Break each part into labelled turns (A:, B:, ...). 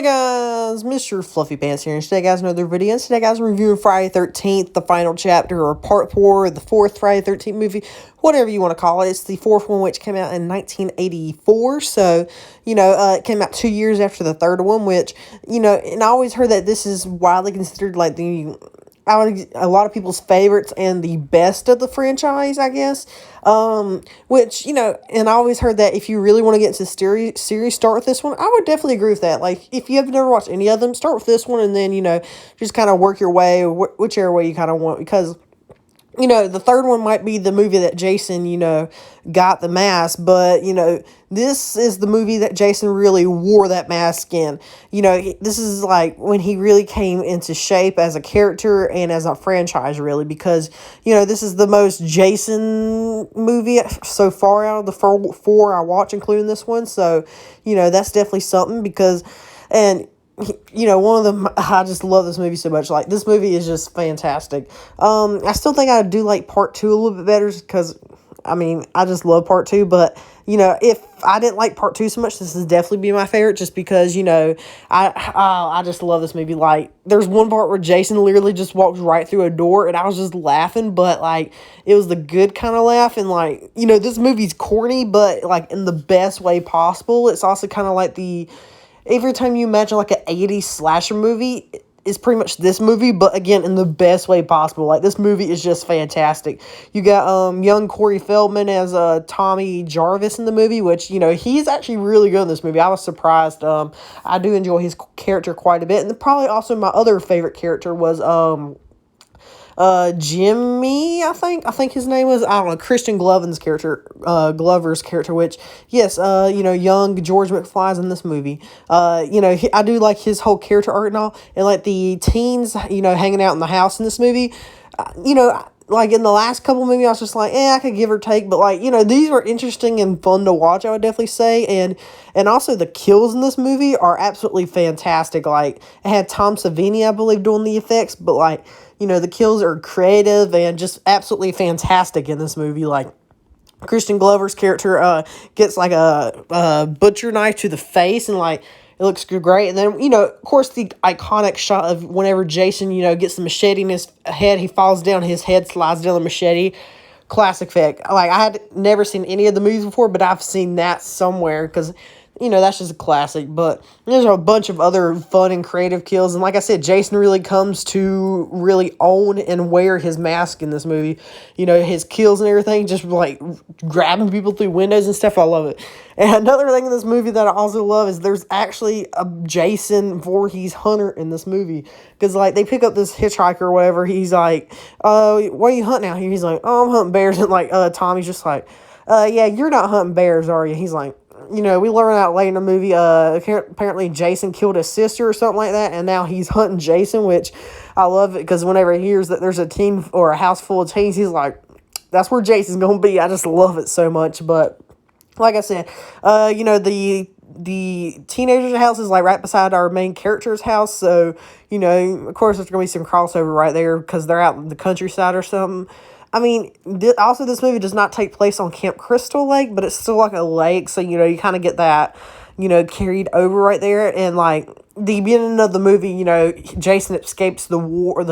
A: guys, Mr. Fluffy Pants here, and today guys, another video, and today guys, I'm reviewing Friday 13th, the final chapter, or part 4, the 4th Friday 13th movie, whatever you want to call it. It's the 4th one, which came out in 1984, so, it came out 2 years after the 3rd one, which, and I always heard that this is widely considered, like, a lot of people's favorites and the best of the franchise, I guess. Which, and I always heard that if you really want to get into the series, start with this one. I would definitely agree with that. Like, if you have never watched any of them, start with this one and then, just kind of work your way, whichever way you kind of want, because the third one might be the movie that Jason, got the mask, but, this is the movie that Jason really wore that mask in. This is like when he really came into shape as a character and as a franchise, really, because, this is the most Jason movie so far out of the four I watch, including this one. So, that's definitely something because, and one of them, I just love this movie so much. Like, this movie is just fantastic. I still think I do like part 2 a little bit better because, I just love part 2. But, if I didn't like part 2 so much, this is definitely be my favorite just because, I just love this movie. Like, there's one part where Jason literally just walks right through a door and I was just laughing, but, like, it was the good kind of laugh. And, like, this movie's corny, but, like, in the best way possible. It's also kind of like every time you imagine like an 80s slasher movie is pretty much this movie, but again, in the best way possible. Like, this movie is just fantastic. You got young Corey Feldman as Tommy Jarvis in the movie, which, he's actually really good in this movie. I was surprised. I do enjoy his character quite a bit. And probably also my other favorite character was Jimmy, I think his name was, I don't know, Christian Glover's character, which, yes, young George McFly's in this movie. I do like his whole character art and all, and, like, the teens, hanging out in the house in this movie, like, in the last couple movies, I was just like, I could give or take, but, like, these were interesting and fun to watch, I would definitely say, and also the kills in this movie are absolutely fantastic. Like, it had Tom Savini, I believe, doing the effects, but, like, the kills are creative and just absolutely fantastic in this movie. Like, Christian Glover's character gets, like, a butcher knife to the face, and, like, it looks great. And then, of course, the iconic shot of whenever Jason, gets the machete in his head, he falls down, his head slides down the machete. Classic effect. Like, I had never seen any of the movies before, but I've seen that somewhere because, that's just a classic. But there's a bunch of other fun and creative kills. And like I said, Jason really comes to really own and wear his mask in this movie. His kills and everything, just like grabbing people through windows and stuff. I love it. And another thing in this movie that I also love is there's actually a Jason Voorhees hunter in this movie. Because, like, they pick up this hitchhiker or whatever. He's like, what are you hunting out here? He's like, I'm hunting bears. And, like, Tommy's just like, yeah, you're not hunting bears, are you? He's like, we learn out later in the movie, apparently Jason killed his sister or something like that, and now he's hunting Jason, which I love it, because whenever he hears that there's a teen or a house full of teens, he's like, that's where Jason's gonna be. I just love it so much. But like I said, the teenager's house is, like, right beside our main character's house, so, of course there's gonna be some crossover right there, because they're out in the countryside or something. Also, this movie does not take place on Camp Crystal Lake, but it's still like a lake, so, you kind of get that, carried over right there. And, like, the beginning of the movie, Jason escapes the morgue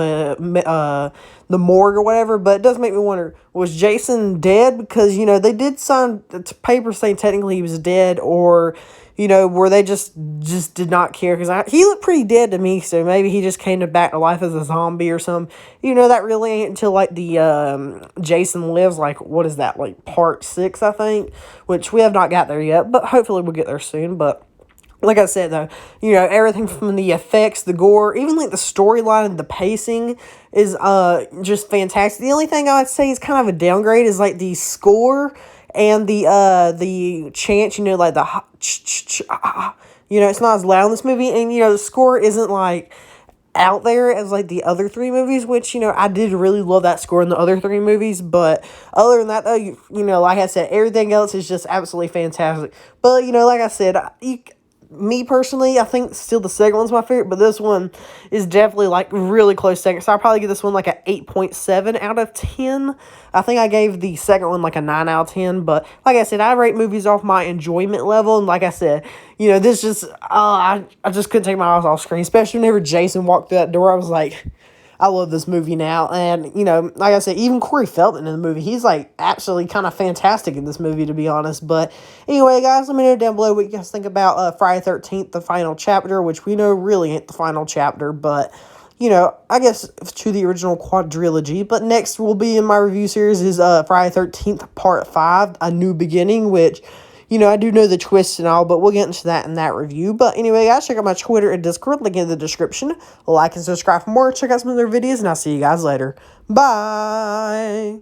A: or whatever, but it does make me wonder, was Jason dead? Because, they did sign the paper saying technically he was dead, or, were they just did not care? Because he looked pretty dead to me, so maybe he just came back to life as a zombie or something. That really ain't until, like, the Jason Lives, like, what is that, like, part 6, I think, which we have not got there yet, but hopefully we'll get there soon. But like I said, though, everything from the effects, the gore, even, like, the storyline and the pacing is just fantastic. The only thing I would say is kind of a downgrade is, like, the score and the chant, like, the it's not as loud in this movie, and, the score isn't, like, out there as, like, the other 3 movies, which, I did really love that score in the other 3 movies. But other than that, though, like I said, everything else is just absolutely fantastic. But, like I said, me personally, I think still the second one's my favorite, but this one is definitely like really close second. So I'll probably give this one like a 8.7 out of 10. I think I gave the second one like a 9 out of 10. But like I said, I rate movies off my enjoyment level. And like I said, this just, I just couldn't take my eyes off screen, especially whenever Jason walked through that door. I was like, I love this movie now. And, like I said, even Corey Feldman in the movie, he's like absolutely kind of fantastic in this movie, to be honest. But anyway, guys, let me know down below what you guys think about Friday 13th, the final chapter, which we know really ain't the final chapter, but I guess to the original quadrilogy. But next will be in my review series is Friday 13th, Part 5, A New Beginning, which I do know the twists and all, but we'll get into that in that review. But anyway, guys, check out my Twitter and Discord, link in the description. Like and subscribe for more. Check out some other videos, and I'll see you guys later. Bye!